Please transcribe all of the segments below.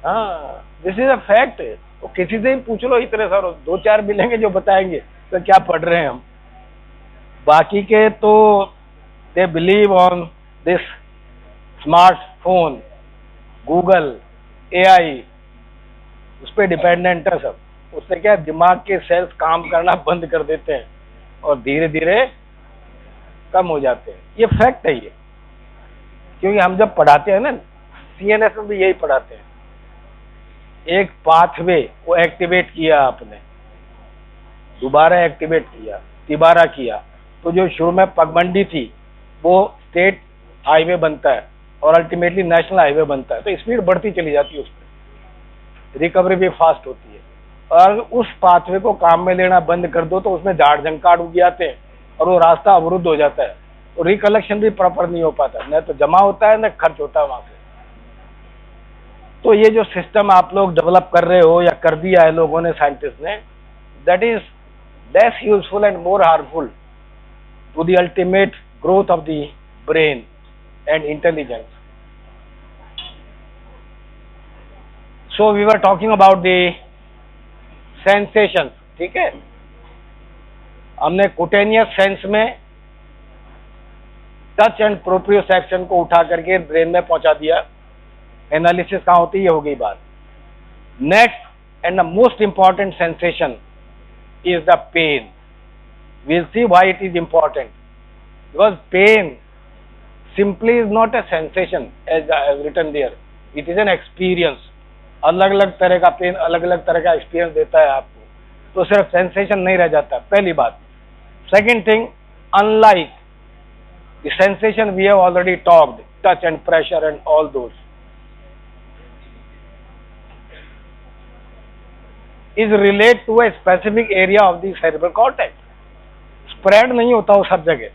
हाँ, this is a fact. तो किसी से ही पूछ लो, इतने सारे दो चार मिलेंगे जो बताएंगे तो क्या पढ़ रहे हैं हम। बाकी के तो they believe on this smartphone, Google, AI, उस पर डिपेंडेंट है सब। उससे क्या है, दिमाग के सेल्स काम करना बंद कर देते हैं और धीरे धीरे कम हो जाते हैं। ये फैक्ट है ये, क्योंकि हम जब पढ़ाते हैं ना, सीएनएस में भी यही पढ़ाते हैं। एक पाथवे को एक्टिवेट किया आपने, दोबारा एक्टिवेट किया, तिबारा किया, तो जो शुरू में पगडंडी थी वो स्टेट हाईवे बनता है और अल्टीमेटली नेशनल हाईवे बनता है। तो स्पीड बढ़ती चली जाती है, उसमें रिकवरी भी फास्ट होती है। और उस पाथवे को काम में लेना बंद कर दो तो उसमें झाड़ झंकाड़ उग जाते हैं और वो रास्ता अवरुद्ध हो जाता है, तो रिकलेक्शन भी प्रॉपर नहीं हो पाता, न तो जमा होता है न खर्च होता है वहां से। तो ये जो सिस्टम आप लोग डेवलप कर रहे हो या कर दिया है लोगों ने, साइंटिस्ट ने, that is less useful and more harmful to the ultimate growth of the brain and intelligence. So we were talking about the sensations, ठीक है। हमने कुटेनियस सेंस में टच एंड प्रोप्रियोसेप्शन को उठा करके ब्रेन में पहुंचा दिया। एनालिसिस कहाँ होती है, ये हो गई बात। Next and the most important sensation is the pain. We'll see why it is important, because pain simply is not a sensation as I have written there, it is an experience. अलग अलग तरह का pen अलग अलग तरह का experience देता है आपको, तो सिर्फ सेंसेशन नहीं रह जाता, पहली बात। Second thing, unlike the sensation we have already talked, touch and pressure and all those, is relate to a specific area of the cerebral cortex. Spread नहीं होता वो सब जगह।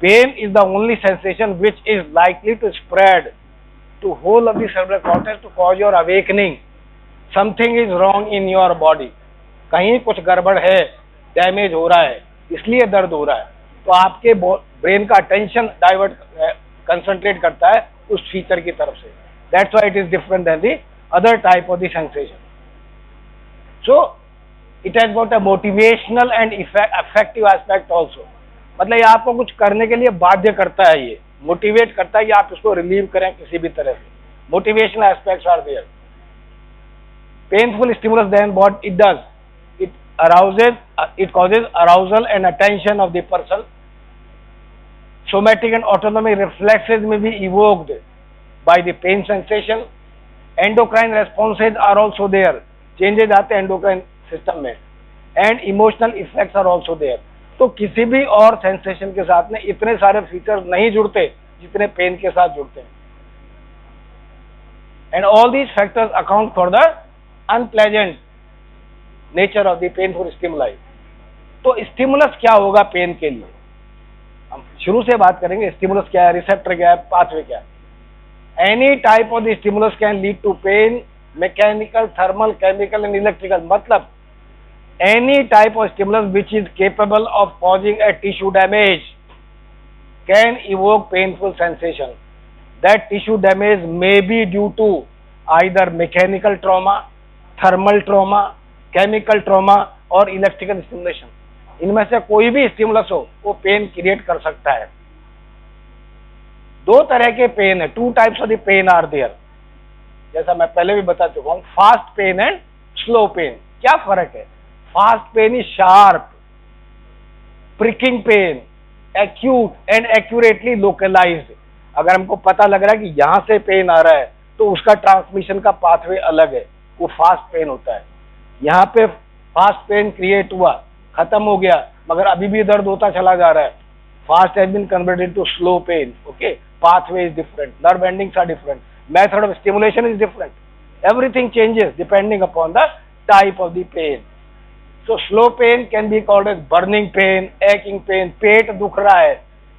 Pain is the only sensation which is likely to spread to whole of the cerebral cortex to cause your awakening. Something is wrong in your body, कहीं कुछ गड़बड़ है, damage हो रहा है, इसलिए दर्द हो रहा है। तो आपके ब्रेन का अटेंशन डाइवर्ट कंसंट्रेट करता है उस फीचर की तरफ से। That's why it is different than the other type of the sensation. So it has got a motivational and effective aspect also. मतलब ये आपको कुछ करने के लिए बाध्य करता है, ये मोटिवेट करता है कि आप इसको रिलीव करें किसी भी तरह से। Motivational aspects are there. Painful stimulus then what it does, it arouses, it causes arousal and attention of the person. Somatic and autonomic reflexes may be evoked by the pain sensation. Endocrine responses are also there, changes आते हैं endocrine system में, and emotional effects are also there. तो किसी भी और sensation के साथ में इतने सारे फीचर नहीं जुड़ते जितने पेन के साथ जुड़ते हैं। And all these factors account for the unpleasant nature of the painful stimuli. तो स्टिमुलस क्या होगा पेन के लिए, हम शुरू से बात करेंगे। स्टिमुलस क्या है, रिसेप्टर क्या है, पाथवे क्या है। Any type of the stimulus can lead to pain, mechanical, thermal, chemical and electrical. मतलब any type of stimulus which is capable of causing a tissue damage can evoke painful sensation. That tissue damage may be due to either mechanical trauma, thermal trauma, chemical trauma or electrical stimulation. इनमें से कोई भी stimulus हो वो pen create कर सकता है। दो तरह के पेन है, two types of the pain are there, जैसा मैं पहले भी बता चुका हूं। Fast pain and slow pain. क्या फर्क है? Fast pain is sharp, pricking pain, acute and accurately localised. अगर हमको पता लग रहा है कि यहां से पेन आ रहा है तो उसका ट्रांसमिशन का पाथवे अलग है, वो फास्ट पेन होता है। यहाँ पे फास्ट पेन क्रिएट हुआ, खत्म हो गया, मगर अभी भी दर्द होता चला जा रहा है। Fast has been converted to slow pain. Okay, pathway is different, nerve endings are different, method of stimulation is different, everything changes depending upon the type of the pain. So slow pain can be called as burning pain, aching pain. पेट दुख रहा है,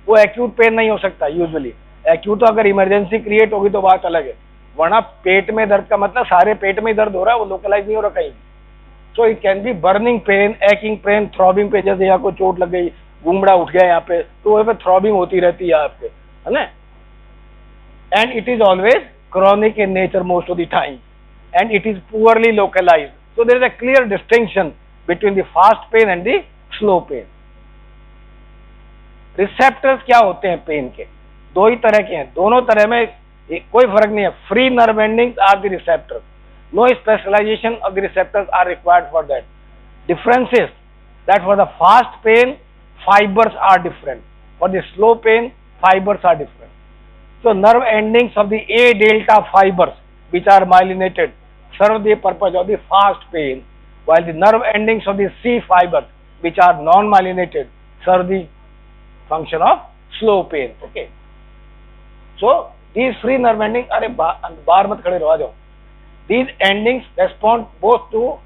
वो acute pain नहीं हो सकता usually. acute तो अगर emergency create होगी तो बात अलग है, वरना पेट में दर्द का मतलब सारे पेट में ही दर्द हो रहा है, वो लोकलाइज नहीं हो रहा कहीं। So it can be burning pain, aching pain, throbbing pain, जैसे यहाँ को चोट लग गई, घुंगड़ा उठ गया यहाँ पे, तो वहाँ पे थ्रॉबिंग होती रहती है आपके, है ना। And it is always chronic in nature most of the time. and it is poorly localized. So there is a clear distinction between the fast pain and the slow pain. Receptors क्या होते हैं pen के? दो ही तरह के हैं, दोनों तरह में कोई फर्क नहीं है. Free nerve endings are the receptors. No specialisation of the receptors are required for that. Difference is that for the fast pain, fibers are different. For the slow pain, fibers are different. So nerve endings of the A delta fibers, which are myelinated, serve the purpose of the fast pain, while the nerve endings of the C fibers, which are non-myelinated, serve the function of slow pain. Okay. So these free nerve endings, अरे बार मत खड़े रहो, आ जाओ. These endings respond both to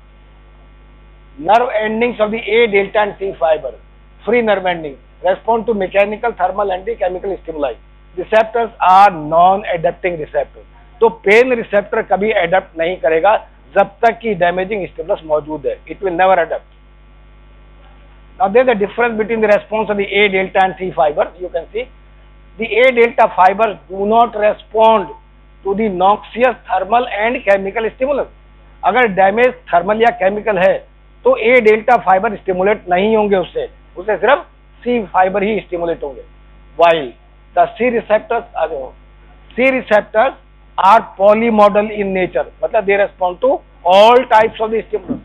nerve endings of the A delta and C fiber. Free nerve endings respond to mechanical, thermal and the chemical stimuli. Receptors are non-adapting receptors. तो pain receptor कभी adapt नहीं करेगा जब तक कि damaging stimulus मौजूद है. It will never adapt. Now there is a difference between the response of the A delta and C fibers. You can see the A delta fibers do not respond to the noxious thermal and chemical stimulus. अगर damage thermal या chemical है तो A delta fibre stimulate नहीं होंगे, उससे सिर्फ C fibre ही stimulate होंगे. While the C receptors are polymodal in nature, मतलब they respond to all types of the stimulus.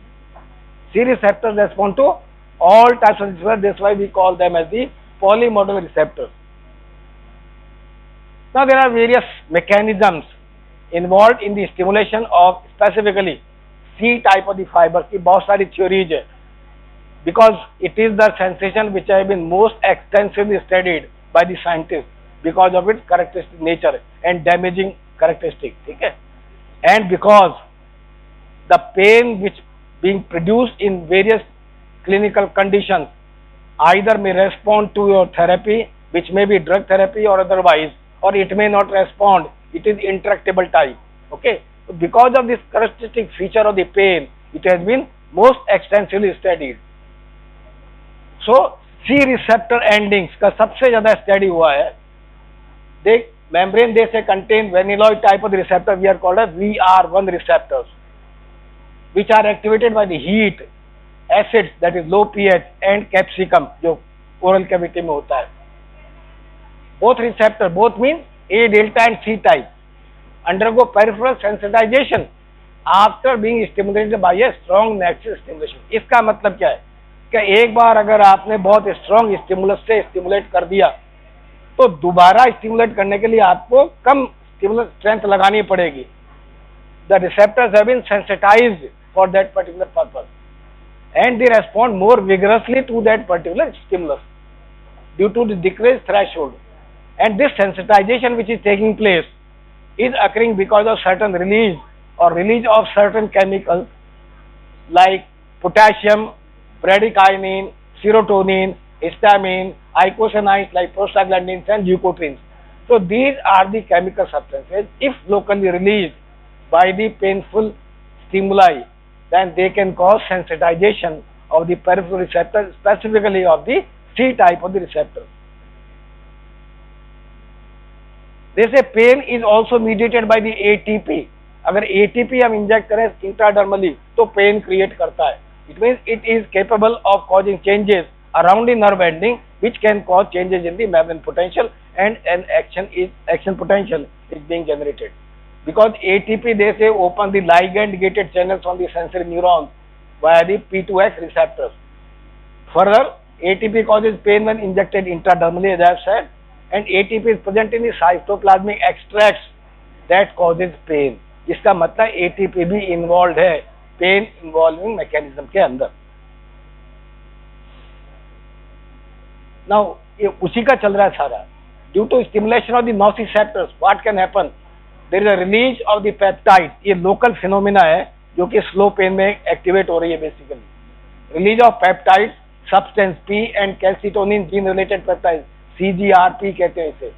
C receptors respond to all types of stimulus. That's why we call them as the polymodal receptors. Now there are various mechanisms involved in the stimulation of specifically C type of the fibers की बहुत सारी theories है, because it is the sensation which have been most extensively studied by the scientists because of its characteristic nature and damaging characteristic. ठीक है, and because the pain which being produced in various clinical conditions either may respond to your therapy, which may be drug therapy or otherwise, or it may not respond. It is intractable type. Okay, so because of this characteristic feature of the pain, it has been most extensively studied. So C receptor endings का सबसे ज़्यादा study हुआ है. देख, membrane they say contain vanilloid type of the receptor, we are called as VR1 receptors, which are activated by the heat, acids that is low pH and capsicum जो oral cavity में होता है. Both receptor, both mean A delta and C type, undergo peripheral sensitization after being stimulated by a strong natural stimulation. इसका मतलब क्या है कि एक बार अगर आपने बहुत स्ट्रॉन्ग स्टिमुलस से स्टिमुलेट कर दिया तो दोबारा स्टिमुलेट करने के लिए आपको कम स्टिमुलस स्ट्रेंथ लगानी पड़ेगी. The receptors have been sensitized for that particular purpose and they respond more vigorously to that particular stimulus due to the decreased threshold. And this sensitization which is taking place is occurring because of certain release of certain chemicals like potassium, bradykinin, serotonin, histamine, eicosanoids like prostaglandins and leukotrienes. So these are the chemical substances. If locally released by the painful stimuli, then they can cause sensitization of the peripheral receptors, specifically of the C type of the receptor. They say pain is also mediated by the ATP. अगर ATP हम inject करें intradermally तो pen create करता है. It means it is capable of causing changes around the nerve ending which can cause changes in the membrane potential, and an action potential is being generated. Because ATP they say open the ligand gated channels on the sensory neurons via the P2X receptors. Further, ATP causes pain when injected intradermally, as I have said, and ATP is present in the cytoplasmic extracts that causes pain. इसका मतलब ATP भी involved है pen involving mechanism के अंदर. Now ये उसी का चल रहा है सारा. Due to stimulation of the nociceptors what can happen, there is a release of the peptide. ये लोकल फिनोमिना है जो कि स्लो पेन में एक्टिवेट हो रही है. Basically release of peptide substance P and calcitonin gene related peptide CGRP कहते हैं इसे.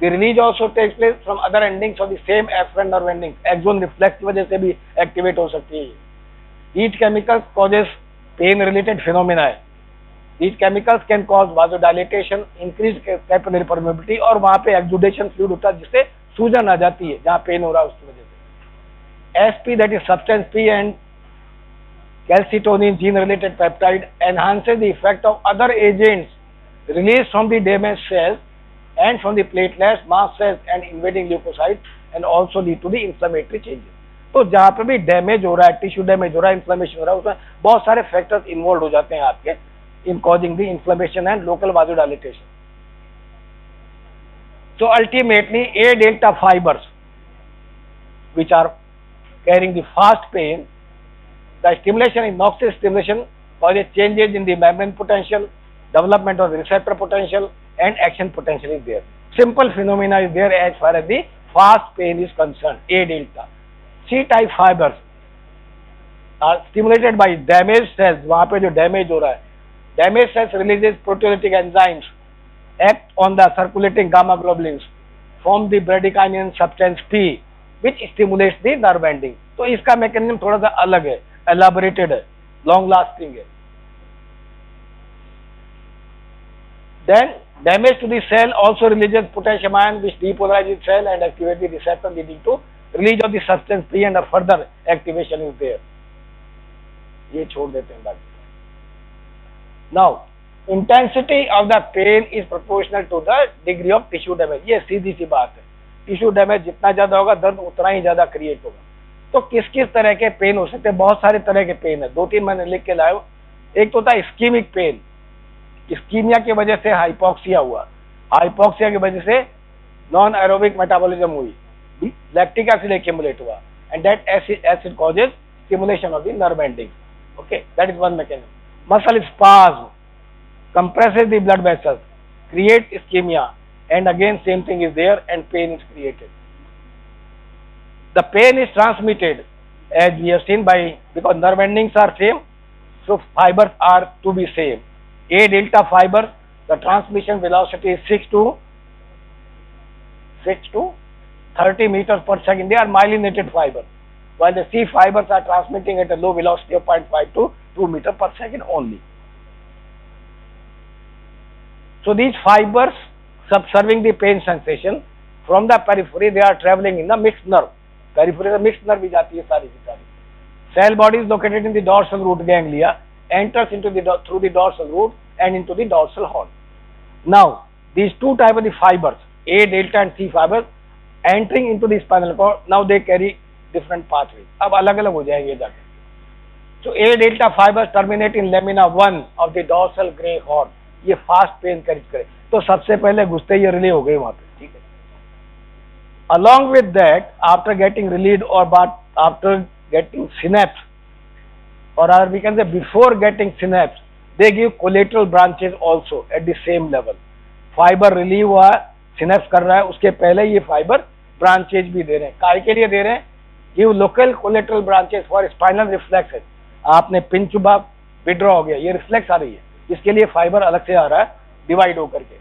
The release also takes place from other endings of the same afferent nerve endings. Axon reflex की वजह से भी एक्टिवेट हो सकती है. Each chemical causes pain related phenomena है. These chemicals can cause vasodilatation, increased capillary permeability, और वहाँ पे exudation fluid होता है जिससे सूजन आ जाती है जहाँ पेन हो रहा है उसकी वजह से. SP, that is substance P, and calcitonin gene related peptide enhances the effect of other agents released from the damaged cells and from the platelets, mast cells and invading leukocytes, and also lead to the inflammatory changes. तो जहाँ पे भी damage हो रहा है, tissue damage हो रहा है, इन्फ्लेमेशन हो रहा है, उसमें बहुत सारे फैक्टर्स इन्वॉल्व हो जाते हैं आपके in causing the inflammation and local vasodilatation. So ultimately A delta fibers which are carrying the fast pain, the stimulation in Knox stimulation causes changes in the membrane potential, development of the receptor potential and action potential is there. Simple phenomena is there as far as the fast pain is concerned. A delta. C type fibers are stimulated by damaged cells. वहाँ पे जो damage हो रहा है, damaged cells releases proteolytic enzymes act on the circulating gamma globulins from the bradykinin substance P which stimulates the nerve ending. तो इसका mechanism थोड़ा सा अलग है, elaborated है, long lasting है. Then damage to the cell also releases potassium ion which depolarizes cell and activates the receptor leading to release of the substance P and a further activation is there. ये छोड़ देते हैं बाकी. Now intensity of the pain is proportional to the degree of tissue damage. ये सीधी सी बात है, tissue damage जितना ज्यादा होगा दर्द उतना ही ज्यादा क्रिएट होगा. तो किस किस तरह के पेन हो सकते हैं? बहुत सारे तरह के पेन है, दो तीन मैंने लिख के लाया हूं. एक तो था इस्कीमिक पेन, इस्कीमिया की वजह से हाइपोक्सिया हुआ, हाइपोक्सिया की वजह से नॉन एरोबिक मेटाबॉलिज्म हुई, लैक्टिक एसिड एक्यूमुलेट हुआ and that acid causes stimulation of the nerve ending. Okay, that is one mechanism. Muscle spasm compresses the blood vessels, create ischemia, and again same thing is there and pain is created. The pain is transmitted as we have seen by, because nerve endings are same, so fibers are to be same. A delta fibers, the transmission velocity is 6 to 30 meters per second. They are myelinated fibers, while the C fibers are transmitting at a low velocity of 0.5 to 2 meters per second only. So these fibers subserving the pain sensation from the periphery, they are traveling in the mixed nerve. Periphery the mixed nerve भी जाती है सारी की सारी. Cell body is located in the dorsal root ganglia, enters into the through the dorsal root and into the dorsal horn. Now these two type of the fibers, A delta and C fibers, entering into the spinal cord, now they carry different pathways. अब अलग अलग हो जाएंगे जाकर. So A delta fibers terminate in lamina 1 of the dorsal gray horn. ये fast pen correct करे, तो सबसे पहले घुसते ही रिलीव हो गए वहां पे. ठीक है. Along with that, after getting relieved or but after getting synapse, or we can say before getting synapse, they give collateral branches also at the same level. Fibre relieve हुआ, सिनेप्स कर रहा है, उसके पहले ये फाइबर ब्रांचेज भी दे रहे हैं. काय के लिए दे रहे हैं? Give local collateral branches for spinal reflex. आपने पिन चुबा, विड्रॉ हो गया, ये रिफ्लेक्स आ रही है, इसके लिए फाइबर अलग से आ रहा है डिवाइड होकर के.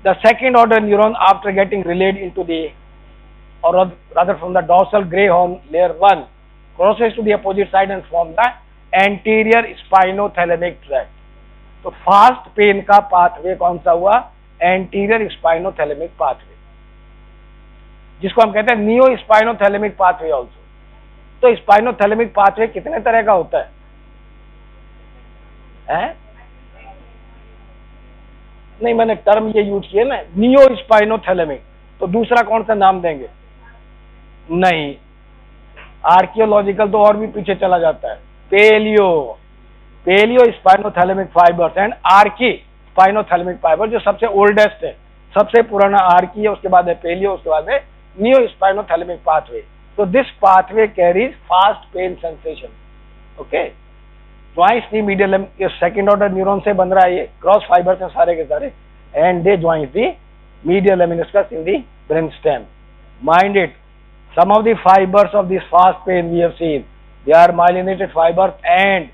The second order neuron after getting relayed into the, or rather from the dorsal gray horn layer 1 crosses to the opposite side and form the anterior spinothalamic tract. तो फास्ट पेन का pathway कौन सा हुआ? Anterior spinothalamic pathway, जिसको हम कहते हैं neo spinothalamic pathway also. तो स्पाइनोथैलेमिक पाथवे कितने तरह का होता है? नहीं, मैंने टर्म ये यूज किया ना, नियो स्पाइनोथैलेमिक. तो दूसरा कौन सा नाम देंगे? नहीं, आर्कियोलॉजिकल तो और भी पीछे चला जाता है. Paleo spinothalamic fibres and Archie spinothalamic fibre, जो सबसे ओल्डेस्ट है, सबसे पुराना आर्की है, उसके बाद है पेलियो, उसके बाद है नियो स्पाइनोथैलेमिक पाथवे. तो this pathway carries fast pain sensation. Okay, joints the medial, ये सेकंड ऑर्डर न्यूरॉन से बन रहा है, ये क्रॉस फाइबर्स हैं सारे के सारे, and they joint the medial lemniscus in the brainstem. Mind it, some of the fibers of this fast pain we have seen, they are myelinated fibers and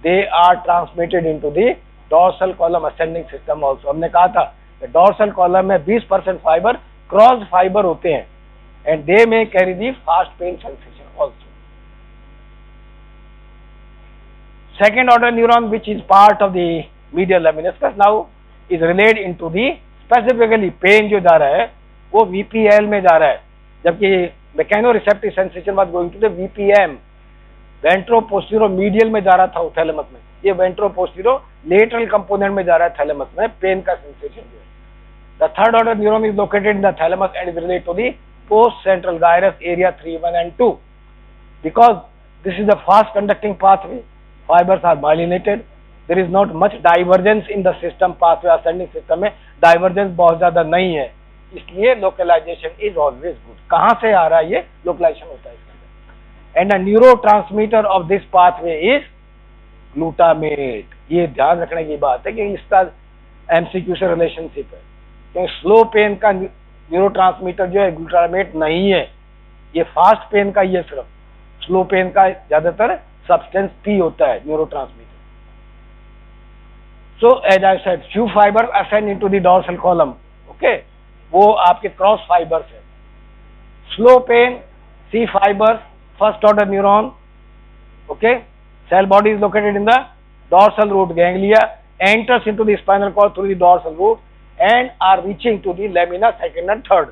they are transmitted into the dorsal column ascending system also. हमने कहा था कि dorsal column में 20% fiber cross fiber होते हैं and they may carry the fast pain sensation also. Second order neuron which is part of the medial lemniscus now is relayed into the, specifically pain जो जा रहा है वो VPL में जा रहा है, जबकि mechanoreceptive sensation was going to the VPM, ventro postero medial में जा रहा था थैलेमस में, ये वेंट्रो पोस्टीरो लेटरल कंपोनेंट में जा रहा है थैलेमस में पेन का सेंसेशन जो है। The third order neuron is located in the thalamus and is related to the post central gyrus area 3, 1 and 2 because this is a fast conducting pathway, fibers are myelinated, there is not much divergence in the system pathway, ascending system में divergence बहुत ज्यादा नहीं है, इसलिए localization is always good। कहाँ से आ रहा है ये localization होता है इसके अंदर। and the neurotransmitter of this pathway is glutamate। ये ध्यान रखने की बात है कि इसका MCQ से रिलेशनशिप है, क्योंकि स्लो पेन का न्यूरोट्रांसमीटर जो है ग्लूटामेट नहीं है, ये फास्ट पेन का ये सिर्फ, स्लो पेन का ज्यादातर सब्सटेंस पी होता है neurotransmitter. So as I said few fiber ascend into the dorsal column, okay, वो आपके क्रॉस फाइबर्स है। Slow pain C fibers, first order neuron, okay, cell body is located in the dorsal root ganglia, enters into the spinal cord through the dorsal root and are reaching to the lamina second and third.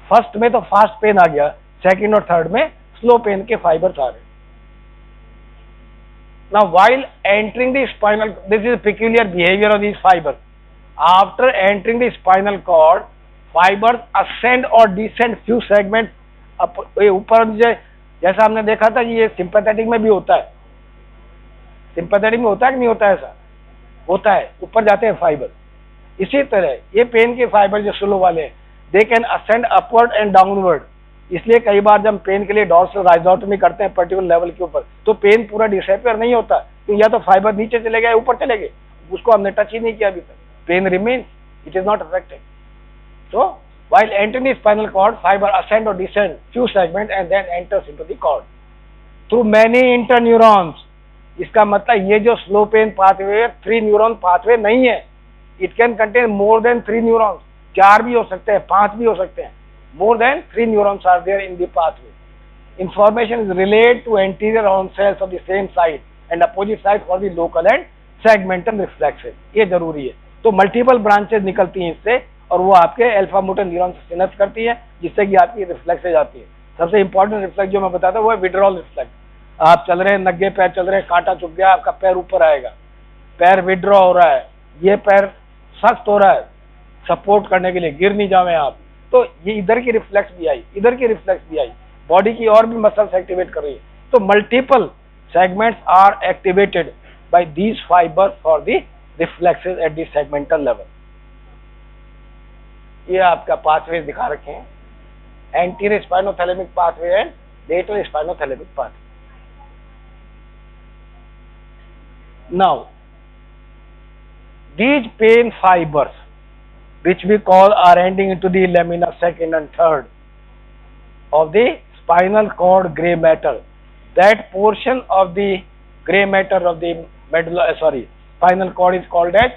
First में तो fast pen आ गया, second और third में slow pen के fibres आ रहे। Now while entering the spinal, this is a peculiar behavior of these fibers. After entering the spinal cord, fibers ascend or descend few segments ऊपर नीचे, जैसा हमने देखा था कि ये सिंपैथेटिक में भी होता है, सिंपैथेटिक में होता है कि नहीं होता है, ऐसा होता है, ऊपर जाते हैं फाइबर। इसी तरह ये पेन के फाइबर जो स्लो वाले हैं, they can ascend upward and downward, इसलिए कई बार जब पेन के लिए डॉर्सल राइजोटोमी करते हैं पर्टिकुलर लेवल के ऊपर, तो पेन पूरा डिसअपियर नहीं होता, तो या तो फाइबर नीचे चले गए ऊपर चले गए, उसको हमने टच ही नहीं किया अभी तक, pain remains, it is not affected. So while entering the spinal cord, fibre ascend और descend few segment and then enters into the cord through many interneurons. इसका मतलब ये जो slow pain pathway 3 neuron pathway नहीं है, it can contain more than 3 neurons, 4 भी हो सकते हैं, 5 भी हो सकते हैं। More than 3 neurons are there in the pathway. Information is relayed to anterior horn cells of the same side and opposite side for the local and segmental reflexes. ये जरूरी है। तो मल्टीपल ब्रांचेस निकलती हैं इससे, और वो आपके अल्फा मोटर न्यूरॉन से सिनेप्स करती है, जिससे कि आपकी रिफ्लेक्सेज आती है। सबसे इंपॉर्टेंट रिफ्लेक्स जो मैं बताता हूँ वो है विड्रॉल रिफ्लेक्स। आप चल रहे हैं, नंगे पैर चल रहे हैं, कांटा चुभ गया, आपका पैर ऊपर आएगा, पैर विड्रॉ हो रहा है, ये पैर सख्त हो रहा है सपोर्ट करने के लिए, गिर नहीं जावे आप, तो ये इधर की रिफ्लेक्स भी आई, इधर की रिफ्लेक्स भी आई, बॉडी की और भी मसल्स एक्टिवेट कर रही है। तो multiple segments are activated by these fiber for the reflexes at the segmental level. ये आपका पाथवे दिखा रखे हैं, anterior spinothalamic pathway and lateral spinothalamic pathway. Now these pain fibers which we call are ending into the lamina second and third of the spinal cord gray matter. That portion of the gray matter of the spinal cord is called as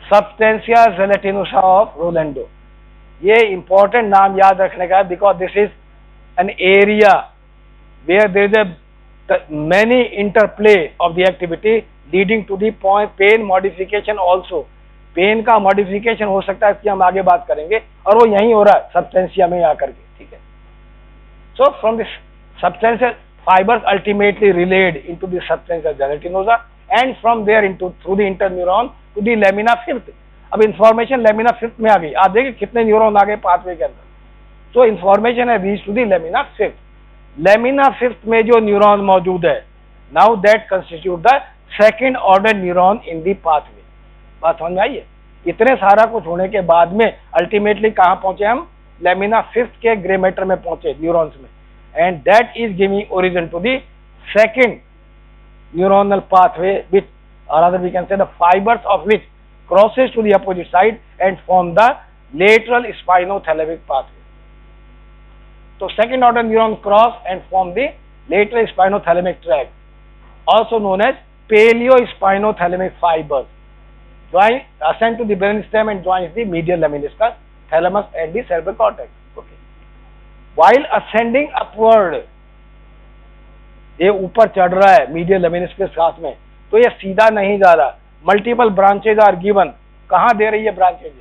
substantia gelatinosa of Rolando. ये important नाम याद रखने का है, because this is an area where there is a many interplay of the activity leading to the pain modification also. Pain का modification हो सकता है, इसकी हम आगे बात करेंगे, और वो यहीं हो रहा है सब्सटेंशिया में आकर के, ठीक है। So from this substantial fibers ultimately relayed into the substantial gelatinosa and from there into through the interneuron to the lamina fifth. अब इंफॉर्मेशन लेमिना फिफ्थ में आ गई, आप देखिए कितने न्यूरॉन आ गए पाथवे के अंदर। सो इंफॉर्मेशन है reach to the lamina fifth. Lamina fifth में जो न्यूरॉन मौजूद है, now that constitute the second order neuron in the pathway. बात समझ में आई है? इतने सारा कुछ होने के बाद में अल्टीमेटली कहां पहुंचे हम? लेमिना फिफ्थ के ग्रे मैटर में पहुंचे, न्यूरॉन्स में, and that is giving origin to the second neuronal pathway which or rather we can say the fibers of which crosses to the opposite side and form the lateral spinothalamic pathway. So second order neuron cross and form the lateral spinothalamic tract, also known as paleo-spinothalamic fibers, join ascend to the brainstem and joins the medial lemniscus, thalamus and the cerebral cortex. Okay. While ascending upward, ये ऊपर चढ़ रहा है medial lemniscus के साथ में, तो ये सीधा नहीं जा रहा, मल्टीपल ब्रांचेज आर गिवन। कहाँ दे रही है branches?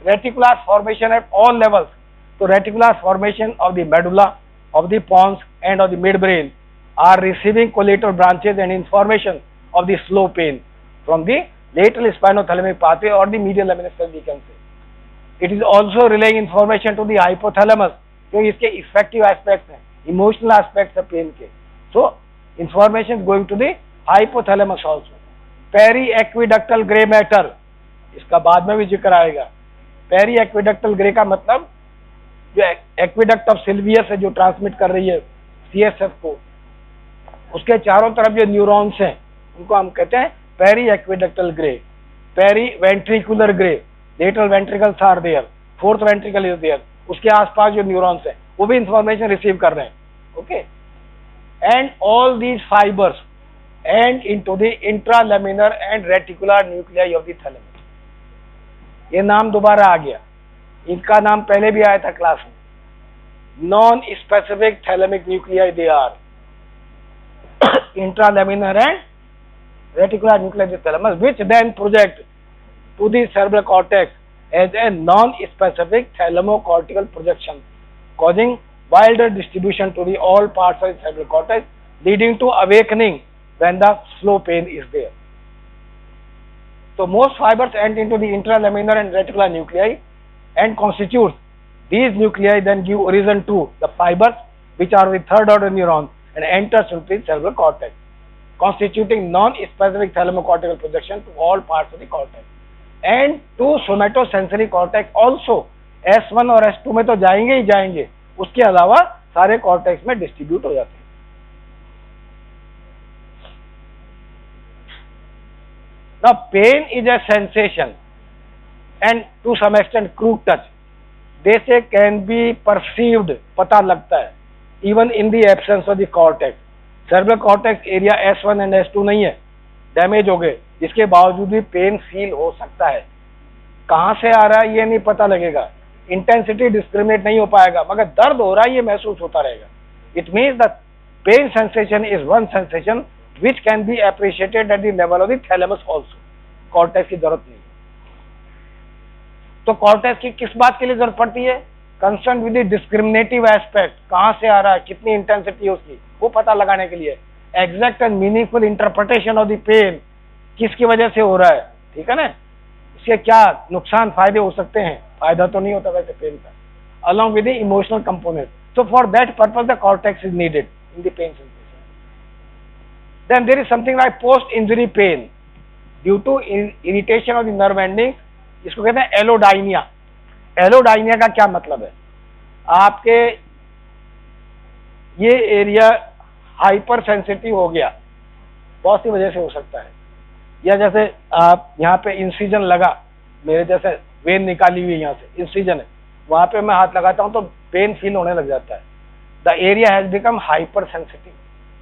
Reticular formation at all levels, तो reticular formation of the medulla, of the pons and of the midbrain are receiving collateral branches and information of the slow pain from the lateral spinothalamic pathway or the medial lemniscus we can say. It is also relaying information to the hypothalamus, क्योंकि इसके effective aspects हैं, emotional aspects है pain के. So information going to the hypothalamus also. Periaqueductal grey matter, इसका बाद में भी जिक्र आएगा. पेरी एक्विडक्टल ग्रे का मतलब जो एक्विडक्ट ऑफ सिल्वियस है, जो ट्रांसमिट कर रही है सीएसएफ को, उसके चारों तरफ जो न्यूरॉन्स हैं उनको हम कहते हैं periaqueductal grey. Periventricular grey, lateral ventricles are there, fourth ventricle is there, उसके आसपास जो न्यूरॉन्स हैं वो भी इंफॉर्मेशन रिसीव कर रहे हैं. Okay, and all these fibres end into the intralaminar and reticular nuclei of the thalamus. ये नाम दोबारा आ गया, इनका नाम पहले भी आया था क्लास में. Non specific thalamic nuclei they are intralaminar and reticular nuclei of the thalamus, which then project to the cerebral cortex as a non-specific thalamocortical projection, causing wilder distribution to the all parts of the cerebral cortex, leading to awakening when the slow pain is there. So most fibers enter into the intralaminar and reticular nuclei and constitutes these nuclei, then give origin to the fibers which are the third order neurons and enters into the cerebral cortex, constituting non-specific thalamocortical projection to all parts of the cortex. And to somatosensory cortex also. S1 और S2 में तो जाएंगे ही जाएंगे, उसके अलावा सारे cortex में distribute हो जाते हैं. Now pain is a sensation and to some extent crude touch. They say can be perceived, पता लगता है, even in the absence of the cortex. Cerebral cortex area S1 and S2 नहीं है, damage हो गए, इसके बावजूद भी पेन फील हो सकता है. कहां से आ रहा है ये नहीं पता लगेगा, इंटेंसिटी डिस्क्रिमिनेट नहीं हो पाएगा, मगर दर्द हो रहा है ये महसूस होता रहेगा. It means the pain sensation is one sensation which can be appreciated at the level of the thalamus also. Cortex की जरूरत नहीं. तो कॉर्टेक्स की किस बात के लिए जरूरत पड़ती है? Concern with the discriminative aspect, कहां से आ रहा है, कितनी इंटेंसिटी है उसकी, वो पता लगाने के लिए. Exact and meaningful interpretation of the pain, किसकी वजह से हो रहा है, ठीक है ना, इसके क्या नुकसान फायदे हो सकते हैं, फायदा तो नहीं होता वैसे पेन का, along with the emotional component. So for that purpose the cortex is needed in the pain sensation. Then there is something like post injury pain due to irritation of the nerve endings, इसको कहते हैं एलोडाइनिया. एलोडाइनिया का क्या मतलब है? आपके ये area hyper sensitive हो गया, बहुत सी वजह से हो सकता है, या जैसे आप यहाँ पे इंसिजन लगा, मेरे जैसे वेन निकाली हुई यहाँ से इंसिजन है, वहां पे मैं हाथ लगाता हूँ तो पेन फील होने लग जाता है. The area has become hyper sensitive.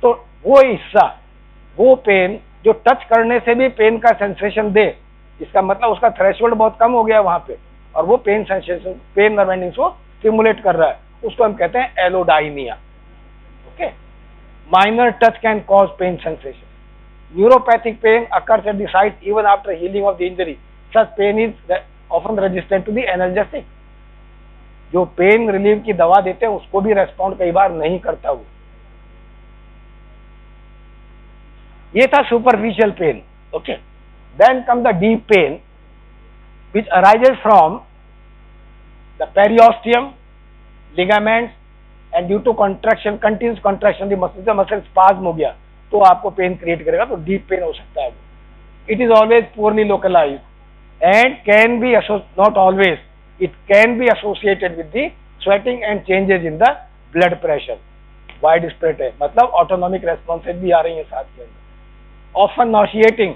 तो वो हिस्सा, वो पेन जो टच करने से भी पेन का सेंसेशन दे, इसका मतलब उसका थ्रेशोल्ड बहुत कम हो गया वहां पे, और वो pain sensation, pain nerve endings को स्टिमुलेट कर रहा है, उसको हम कहते हैं allodynia. Okay, minor touch can cause pain sensation. Neuropathic pain occurs at the site even after healing of the injury. Such pain is often resistant to the analgesic. जो pain relief की दवा देते हैं उसको भी रेस्पॉन्ड कई बार नहीं करता वो. ये था superficial pain. Okay, then come the deep pain which arises from the periosteum, ligaments and due to contraction, continuous contraction the muscle, muscle spasm हो गया तो आपको पेन क्रिएट करेगा, तो डीप पेन हो सकता है. It is always poorly localized and can be not always, it can be associated with the sweating and changes in the blood pressure. Wide spread है, मतलब ऑटोनॉमिक रेस्पॉन्सेज भी आ रही है साथ के अंदर. ऑफन नॉशिएटिंग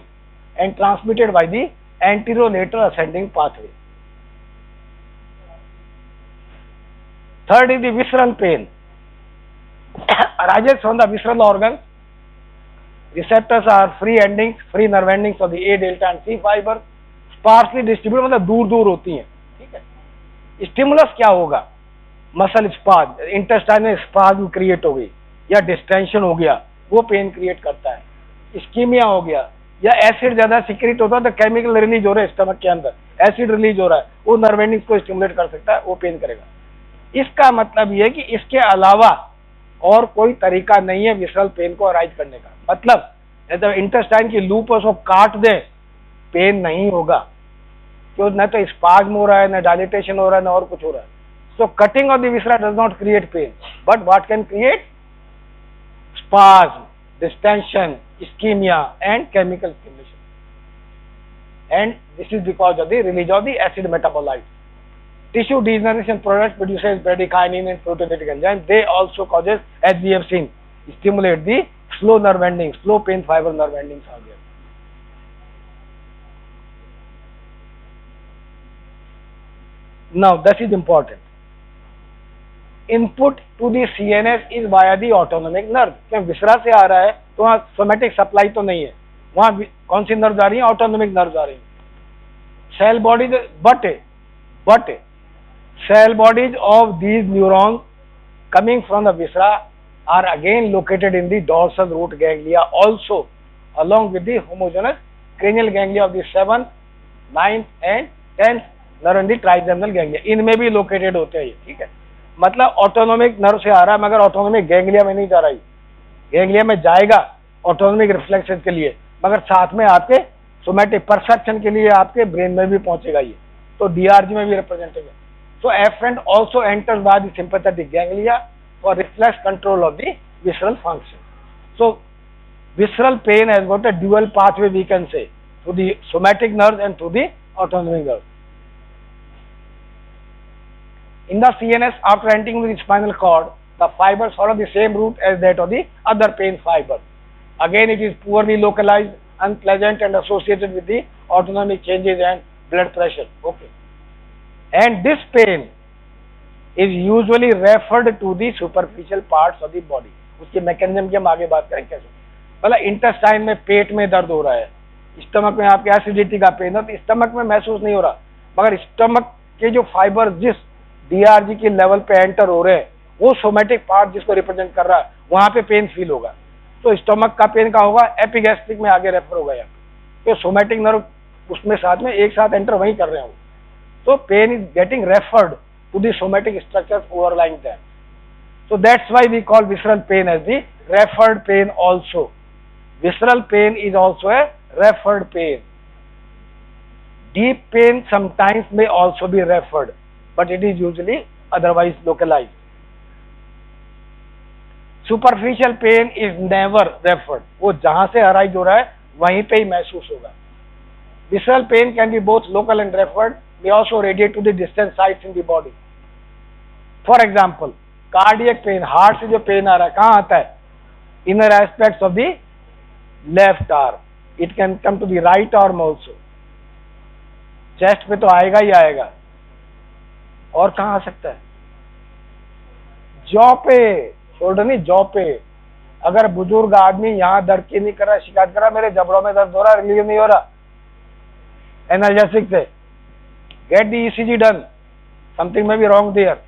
and transmitted by the anterolateral ascending pathway. Third is the visceral pain, arises from the visceral organs. Receptors are free endings, free nerve endings of the A delta and C fiber, sparsely distributed, मतलब दूर दूर होती हैं. ठीक है. Stimulus क्या होगा? Muscle spas, intestinal spasm create हो गई या डिस्टेंशन हो गया, वो पेन क्रिएट करता है. इस्कीमिया हो गया या एसिड ज्यादा सिक्रेट होता है तो केमिकल रिलीज हो रहा है स्टमक के अंदर, एसिड रिलीज हो रहा है, वो नर्व एंडिंग्स को स्टिमुलेट कर सकता है, वो पेन करेगा. इसका मतलब ये कि इसके अलावा और कोई तरीका नहीं है विसरल पेन को अराइज करने का। मतलब यदि इंटेस्टाइन की लूप उसको काट दे, पेन नहीं होगा, क्यों? न तो स्पाज्म हो रहा है, न डायलिटेशन हो रहा है, न और कुछ हो रहा है। So cutting of the viscera does not create pain, but what can create spasm, distension, ischemia and chemical stimulation, and this is because of the release of the acid metabolites. Tissue degeneration products produces bradykinin and proteolytic enzyme. They also causes, as we have seen, stimulate the slow nerve endings, slow pain fiber nerve endings are there. Now this is important. Input to the CNS is via the autonomic nerve. क्या viscera से आ रहा है तो वहां somatic supply तो नहीं है, वहां कौन सी नर्व आ रही है? ऑटोनोमिक नर्व आ रही है। Cell bodies but cell bodies of these neurons coming from the viscera are again located in the dorsal root ganglia also along with the homogeneous cranial ganglia of the 7th, 9th and 10th nerve and the trigeminal ganglia, इनमें भी located होते हैं ये। ठीक है, मतलब autonomic nerve से आ रहा है मगर ऑटोनोमिक गैंग्लिया में नहीं जा रहा है। गैंग्लिया में जाएगा ऑटोनोमिक रिफ्लेक्शन के लिए, मगर साथ में आपके सोमैटिक परसेप्शन के लिए आपके ब्रेन में भी पहुंचेगा ये, तो DRG में भी रिप्रेजेंटेड है। So afferent also enters by the sympathetic ganglia for reflex control of the visceral function. So visceral pain has got a dual pathway, we can say, through the somatic nerves and through the autonomic nerves. In the CNS, after entering the spinal cord, the fibers follow the same route as that of the other pain fibers. Again, it is poorly localized, unpleasant, and associated with the autonomic changes and blood pressure. Okay, and this pain is usually referred to the superficial parts of the body. उसके mechanism की हम आगे बात करें कैसे। मतलब intestine में, पेट में दर्द हो रहा है, स्टमक में आपके एसिडिटी का पेन है, तो स्टमक में महसूस नहीं हो रहा, मगर स्टमक के जो फाइबर जिस DRG के लेवल पे एंटर हो रहे हैं वो सोमेटिक पार्ट जिसको रिप्रेजेंट कर रहा है वहां पे पेन फील होगा। तो स्टमक का पेन का होगा एपिगैस्ट्रिक में आगे रेफर होगा यहाँ पे, तो सोमेटिक नर्व उसमें साथ में एक साथ एंटर वहीं कर रहे हो, तो pain is getting referred to the somatic structures overlying that. So that's why we call visceral pain as the referred pain also. Visceral pain is also a referred pain. Deep pain sometimes may also be referred, but it is usually otherwise localized. Superficial pain is never referred. वो जहां से arise हो रहा है वहीं पे ही महसूस होगा। Visceral pain can be both local and referred, may also radiate to the distant sites in the body. For example, cardiac pain, heart से जो पेन आ रहा है कहाँ आता है? Inner aspects of the left arm, it can come to the right arm also. Chest पे तो आएगा ही आएगा, और कहाँ आ सकता है? जॉ पे, शोल्डर नहीं, जॉ पे। अगर बुजुर्ग आदमी यहाँ दर्द की नहीं कर रहा, शिकायत कर रहा मेरे जबड़ों में दर्द हो रहा, रिलीव नहीं हो रहा एनर्जेटिक से, get the ECG done, something may be wrong there.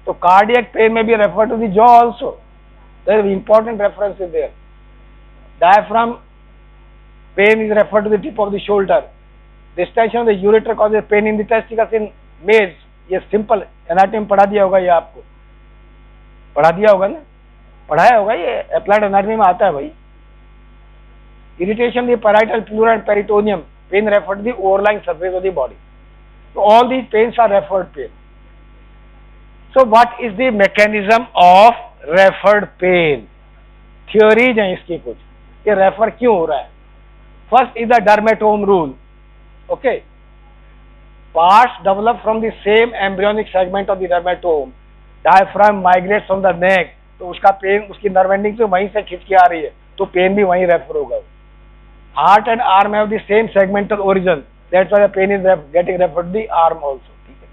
तो कार्डियक पेन में भी refer to the jaw also, there is important reference is there. Diaphragm pain is refer to the tip of the shoulder. Distension of the ureter causes pain in the testicles in males. ये simple anatomy पढ़ा दिया होगा, ये आपको पढ़ा दिया होगा ना, पढ़ाया होगा, ये अप्लाइड एनाटॉमी में आता है भाई। Irritation the parietal pleura and peritoneum pain refer to the overlying surface of the body. तो all these pains are referred pain. So what is the mechanism of referred pain? Theories हैं इसकी कुछ, ये refer क्यों हो रहा है। First is the dermatome rule. Okay, parts develop from the same embryonic segment of the dermatome. Diaphragm migrates from the neck, तो उसका पेन उसकी नर्व एंडिंग से वहीं से खिंच के आ रही है, तो पेन भी वहीं रेफर होगा। Heart and arm have the same segmental origin, that's why the pain is getting referred to the arm also. ठीक है,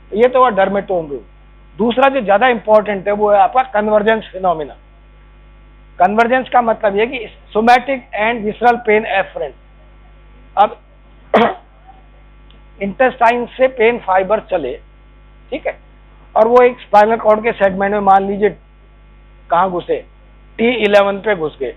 तो ये तो हुआ dermatome rule। दूसरा जो ज्यादा इंपॉर्टेंट है वो है आपका कन्वर्जेंस फिनोमिना। कन्वर्जेंस का मतलब ये कि somatic and visceral pain afferent. अब इंटेस्टाइन से पेन फाइबर चले, ठीक है, और वो एक स्पाइनल कॉर्ड के सेगमेंट में मान लीजिए कहाँ घुसे, T11 पे घुस गए,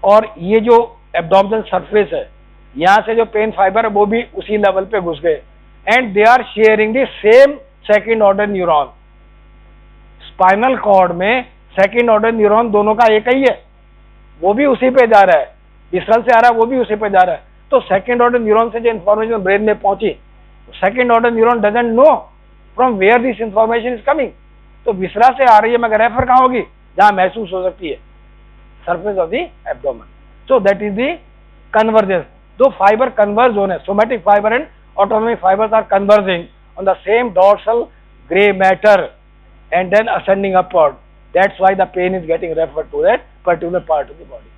और ये जो एब्डोमिनल सरफेस है यहाँ से जो पेन फाइबर है वो भी उसी लेवल पे घुस गए, and they are sharing the same second order neuron. Spinal cord में सेकंड ऑर्डर न्यूरॉन दोनों का एक ही है, वो भी उसी पे जा रहा है, विसरल से आ रहा है वो भी उसी पे जा रहा है। तो सेकंड ऑर्डर न्यूरॉन से जो इंफॉर्मेशन ब्रेन में पहुंची, second order neuron doesn't know from where this information is coming. तो विसरा से आ रही है मगर रेफर कहाँ होगी, जहां महसूस हो सकती है, surface of the abdomen. So that is the convergence. दो फाइबर कन्वर्ज होने, somatic fiber and autonomic fibers are converging on the same dorsal gray matter and then ascending upward. That's why the pain is getting referred to that particular part of the body.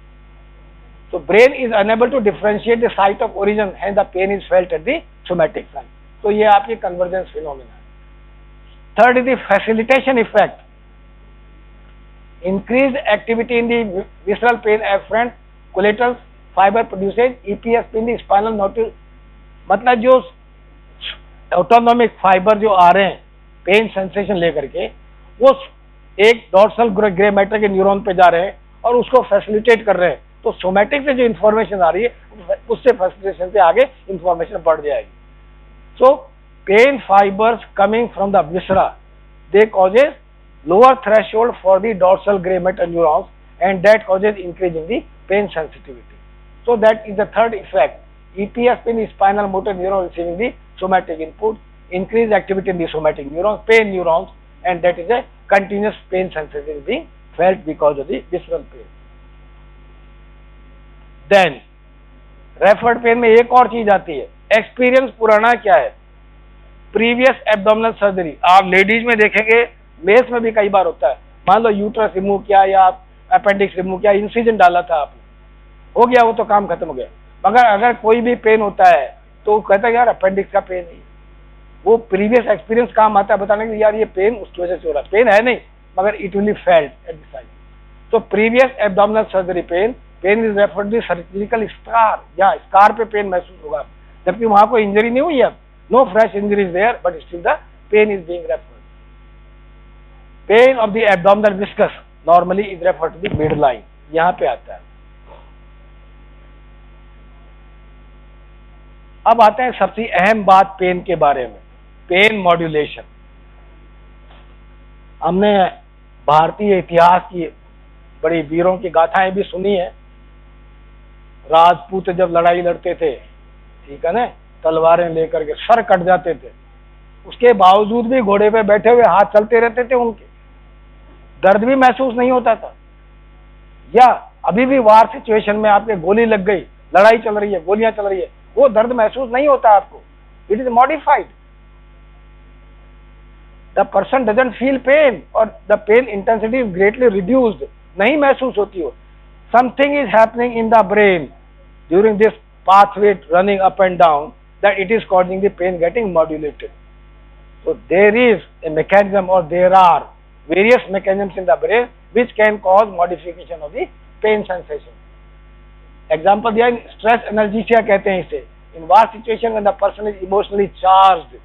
So brain is unable to differentiate the site of origin, hence the pain is felt at the somatic site. So ये आपकी convergence phenomena है। Third is the facilitation effect. Increased activity in the visceral pain afferent collateral fiber produces EPSP in the spinal nodule। मतलब जो autonomic fibre जो आ रहे हैं pain sensation लेकर के, वो एक डॉर्सल ग्रे मैटर के न्यूरॉन पे जा रहे हैं और उसको फैसिलिटेट कर रहे हैं। तो सोमैटिक से जो इंफॉर्मेशन आ रही है उससे फैसिलिटेशन से आगे इंफॉर्मेशन बढ़ जाएगी। So pain fibres coming from the viscera, they causes lower threshold for the dorsal grey matter neurons and that causes increase in the pain sensitivity. So that is the third effect. EPSP in the spinal motor neuron receiving the somatic input, increased activity in the somatic neurons, pain neurons, and that is a continuous pain sensation being felt because of the visceral pain. Then referred pain में एक और चीज आती है, experience पुराना क्या है, previous abdominal surgery. आप लेडीज में देखेंगे, मेल्स में भी कई बार होता है, मान लो यूट्रस रिमूव किया या अपेंडिक्स रिमूव किया, इंसिजन डाला था आपने, हो गया वो तो काम खत्म हो गया। मगर अगर कोई भी पेन होता है तो कहता है यार अपेंडिक्स का पेन है, वो प्रीवियस एक्सपीरियंस काम आता है बताने के यार ये पेन उसकी वजह से हो रहा है, पेन है नहीं मगर it will be felt at the side. तो previous abdominal surgery pain is referred to surgical scar, या स्कार पे पेन महसूस होगा, जबकि वहां कोई इंजरी नहीं हुई है, no fresh injury is there but still the pain is being referred. Pain of the abdominal viscus normally is referred to the mid line, यहाँ पे आता है। अब आते हैं सबसे अहम बात पेन के बारे में, पेन मॉड्यूलेशन। हमने भारतीय इतिहास की बड़ी वीरों की गाथाएं भी सुनी है। राजपूत जब लड़ाई लड़ते थे, ठीक है ना, तलवारें लेकर के सर कट जाते थे, उसके बावजूद भी घोड़े पे बैठे हुए हाथ चलते रहते थे, उनके दर्द भी महसूस नहीं होता था। या अभी भी वार सिचुएशन में आपके गोली लग गई, लड़ाई चल रही है, गोलियां चल रही है, वो दर्द महसूस नहीं होता आपको, it is modified. The person doesn't feel pain और the pain intensity is greatly reduced, नहीं महसूस होती हो। Something is happening in the brain during this pathway running up and down that it is causing the pain getting modulated. So there is a mechanism or there are various mechanisms in the brain which can cause modification of the pain sensation. Example दिया, stress analgesia कहते हैं इसे। In war situation when the person is emotionally charged,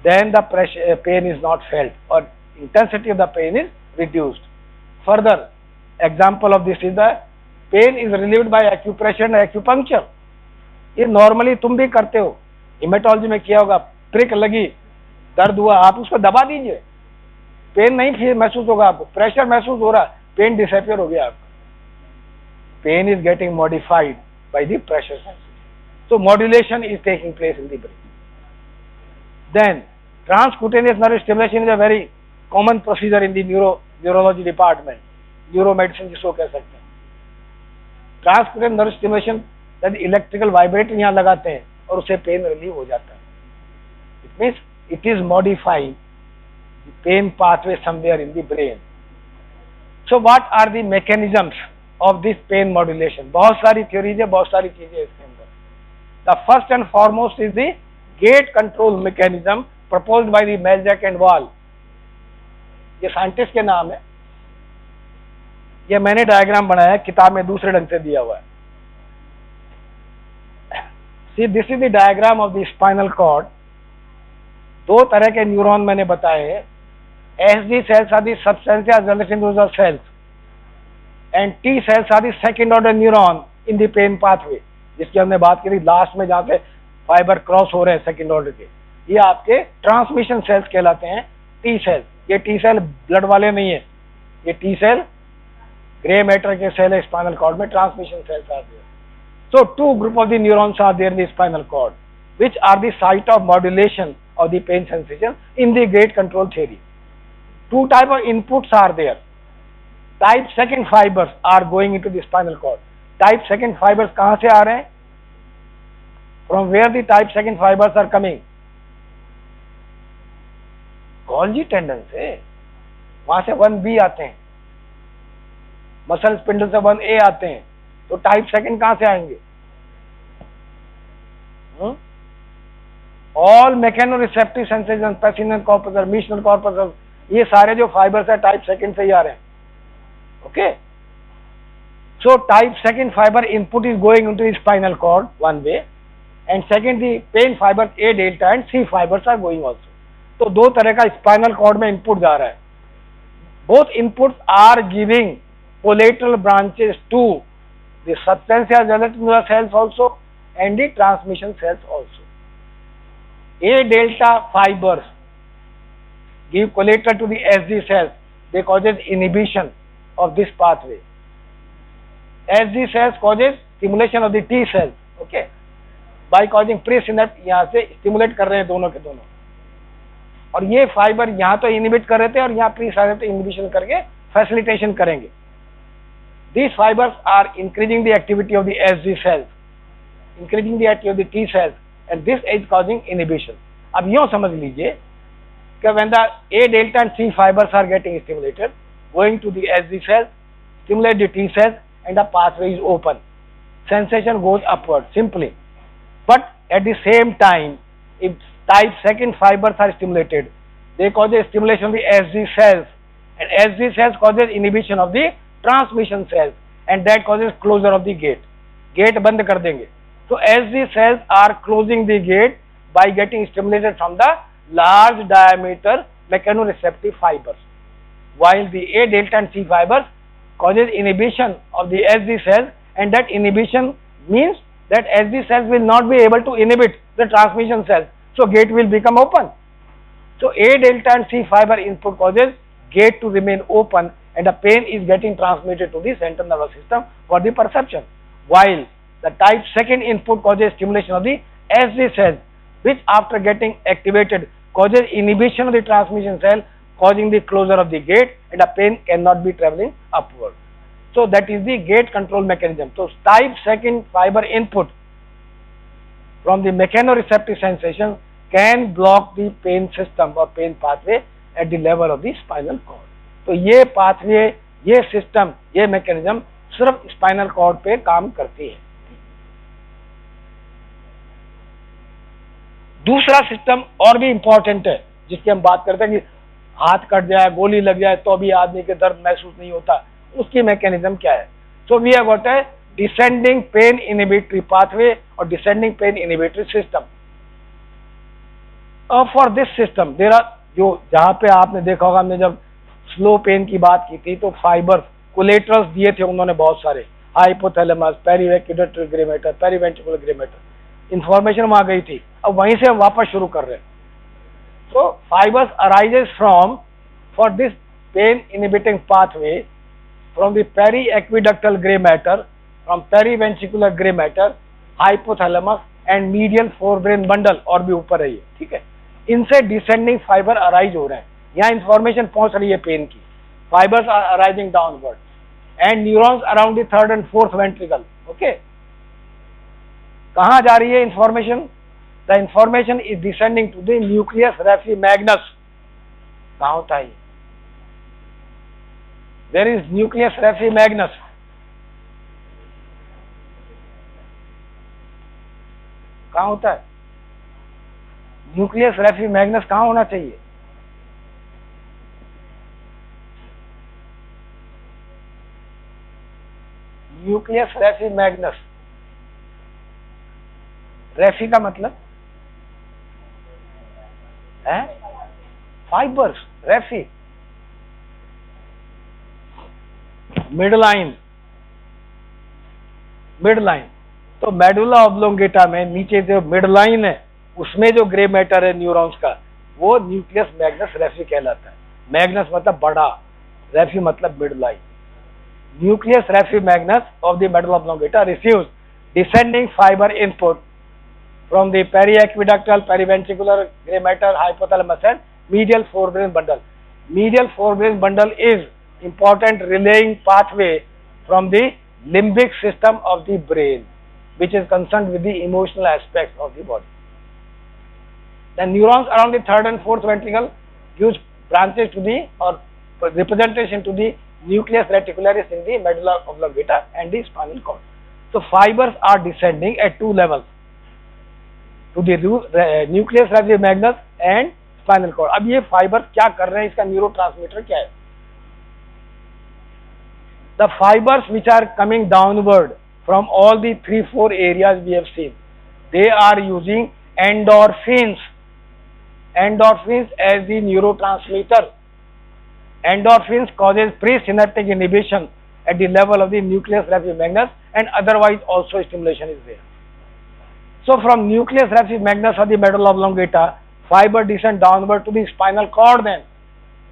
then the pressure, pain is not felt or intensity of the pain is reduced. Further example of this is the pain is relieved by acupressure and acupuncture. ये normally तुम भी करते हो, haematology में किया होगा, prick लगी, दर्द हुआ, आप उसको दबा दीजिए, पेन नहीं फिर महसूस होगा आपको, प्रेशर महसूस हो रहा, पेन डिसअपियर हो गया आपका। Pain is getting modified by the pressure sensation. So modulation is taking place in the brain. Then transcutaneous nerve stimulation is a very common procedure in the neurology department, neuro medicine जिसको कह सकते हैं। Transcutaneous nerve stimulation electrical vibrator यहाँ लगाते हैं और उससे pain relieve हो जाता है। It means it is modifying the pain pathway somewhere in the brain. So what are the mechanisms of this pain modulation? बहुत सारी थ्योरीज है, बहुत सारी चीजें इसके अंदर। The first and foremost is the gate control mechanism proposed by the Melzack and Wall. ये scientist के नाम है, ये मैंने डायग्राम बनाया, किताब में दूसरे ढंग से दिया हुआ है। See, this is the diagram of the spinal cord. दो तरह के न्यूरॉन मैंने बताए हैं। SD cells are the substantia gelatinous cells and T cells are the second order neuron in the pain pathway, जिसकी हमने बात की थी लास्ट में, जहां से फाइबर क्रॉस हो रहे हैं सेकंड ऑर्डर के। ये आपके ट्रांसमिशन सेल्स कहलाते हैं, टी सेल। ये टी सेल ब्लड वाले नहीं है, ये टी सेल ग्रे मैटर के सेल है स्पाइनल कॉर्ड में, transmission cells are there. So two group of the neurons are there in the spinal cord, which are the site of modulation of the pain sensation in the gate control theory. Two type of inputs are there. Type second fibers are going into the spinal cord. Type second fibers कहाँ से आ रहे हैं? From where the type second fibers are coming? Golgi tendon से, वहां से 1B आते हैं, muscle spindle से 1A आते हैं, तो टाइप सेकंड कहां से आएंगे? ऑल मैकेनोरिसेप्टिव सेंसेशन, पेसिनल कॉर्पस, मिशनल कॉर्पस, ये सारे जो फाइबर्स है टाइप सेकंड से ही आ रहे हैं। Okay, so type second fiber input is going into the spinal cord one way, and second the pain fibers A delta and C fibers are going also. तो दो तरह का स्पाइनल कॉर्ड में input जा रहा है। Both inputs are giving collateral branches to the substantia gelatinous cells also and the transmission cells also. A delta fibers give collateral to the SG cells. They causes inhibition of this pathway. SG cells causes stimulation of the T cells. Okay, by causing presynapse, यहाँ से stimulate कर रहे हैं दोनों के दोनों, और ये फाइबर यहाँ तो inhibit कर रहे थे और यहाँ presynapse inhibition करके facilitation करेंगे. These fibers are increasing the activity of the SG cells, increasing the activity of the T cells, and this is causing inhibition. अब यूँ समझ लीजिए कि when the A delta and C fibers are getting stimulated, going to the SG cells, stimulate the T cells, and the pathway is open. Sensation goes upward simply. But at the same time, if type second fibers are stimulated, they cause a stimulation of the SG cells, and SG cells causes inhibition of the transmission cells, and that causes closure of the gate. Gate बंद कर देंगे. So SG cells are closing the gate by getting stimulated from the large diameter mechanoreceptive fibers, while the A delta and C fibers causes inhibition of the SG cells, and that inhibition means that SG cells will not be able to inhibit the transmission cells, so gate will become open. So A delta and C fiber input causes gate to remain open, and the pain is getting transmitted to the central nervous system for the perception, while the type second input causes stimulation of the SG cells, which after getting activated causes inhibition of the transmission cell, causing the closure of the gate, and the pain cannot be traveling upward. So that is the gate control mechanism. So type second fiber input from the mechanoreceptive sensation can block the pain system or pain pathway at the level of the spinal cord. तो ये pathway, ये system, ये mechanism सिर्फ spinal cord पे काम करती है। दूसरा सिस्टम और भी इंपॉर्टेंट है जिसकी हम बात करते हैं कि हाथ कट जाए, गोली लग जाए तो भी आदमी के दर्द महसूस नहीं होता, उसकी मैकेनिज्म क्या है? So we have got a descending pain inhibitory pathway और descending pain inhibitory system. For this system there are, जो जहां पे आपने देखा होगा, हमने जब स्लो पेन की बात की थी तो फाइबर्स कोलेटरल्स दिए थे उन्होंने बहुत सारे, hypothalamus, periaqueductal grey matter, periventricular grey matter, information वहां गई थी। अब वहीं से हम वापस शुरू कर रहे हैं। तो fibres arises from for this pain inhibiting pathway from the periaqueductal grey matter, from periventricular grey matter, hypothalamus and medial forebrain bundle, और भी ऊपर है ये, ठीक है। इनसे डिसेंडिंग फाइबर अराइज हो रहे हैं, यहाँ इंफॉर्मेशन पहुंच रही है पेन की। Fibres are arising downward and neurons around the third and fourth ventricle. Okay, कहाँ जा रही है information? The information is descending to the nucleus raphe magnus. कहाँ होता है? There is nucleus raphe magnus. कहाँ होता है न्यूक्लियस रेफी मैग्नस? कहाँ होना चाहिए? न्यूक्लियस रेफी मैग्नस, रेफी का मतलब है fibres, raphe mid line, mid line. तो मेडुला ऑब्लोंगेटा में नीचे जो मिड लाइन है उसमें जो ग्रे मैटर है न्यूरॉन्स का, वो न्यूक्लियस मैग्नस रेफी कहलाता है। मैग्नस मतलब बड़ा, रेफी मतलब midline. Nucleus raphe magnus of the medulla oblongata receives descending fiber input from the periaqueductal, periventricular, gray matter, hypothalamus and medial forebrain bundle. Medial forebrain bundle is important relaying pathway from the limbic system of the brain, which is concerned with the emotional aspects of the body. The neurons around the third and fourth ventricle gives branches to the or representation to the nucleus reticularis in the medulla oblongata and the spinal cord. So fibers are descending at two levels, to the nucleus raphe magnus and spinal cord. अब ये fibres क्या कर रहे हैं, इसका neurotransmitter क्या है? The fibers which are coming downward from all the 3-4 areas we have seen, they are using endorphins as the neurotransmitter. Endorphins causes presynaptic inhibition at the level of the nucleus refi magnus, and otherwise also stimulation is there. So from nucleus refi magnus of the medulla oblongata, fiber descend downward to the spinal cord. Then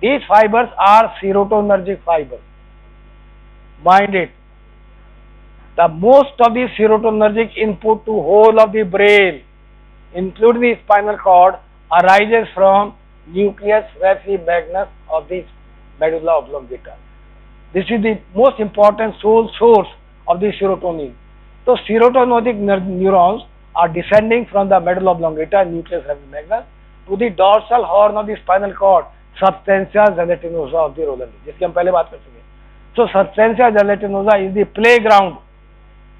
these fibers are serotonergic fibers. Mind it, the most of the serotonergic input to whole of the brain, including the spinal cord, arises from nucleus refi magnus of the medulla oblongata. This is the most important sole source of the serotonin. So serotonergic neurons are descending from the medulla oblongata, nucleus refi magnus, to the dorsal horn of the spinal cord, substantia gelatinosa of the Roland, जिसकी हम पहले बात कर चुके हैं. So substantia gelatinosa is the playground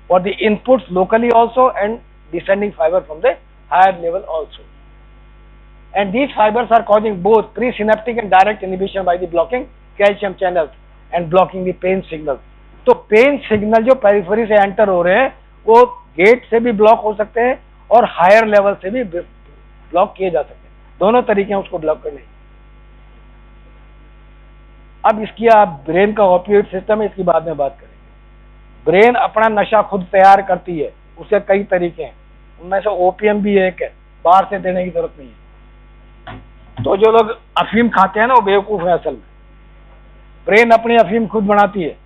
for the inputs locally also and descending fiber from the higher level also. And these fibers are causing both presynaptic and direct inhibition by the blocking calcium channels and blocking the pain signal. तो pen signal जो periphery से enter हो रहे हैं वो gate से भी block हो सकते हैं और हायर लेवल से भी ब्लॉक किए जा सकते हैं. दोनों तरीके हैं उसको ब्लॉक करने. अब इसकी आप ब्रेन का ऑपियोइड सिस्टम है, इसकी बाद में बात करेंगे. ब्रेन अपना नशा खुद तैयार करती है, उसके कई तरीके हैं, उनमें से ओपीएम भी एक है, बाहर से देने की जरूरत नहीं है. तो जो लोग अफीम खाते हैं ना वो बेवकूफ है. असल में ब्रेन अपनी अफीम खुद बनाती है.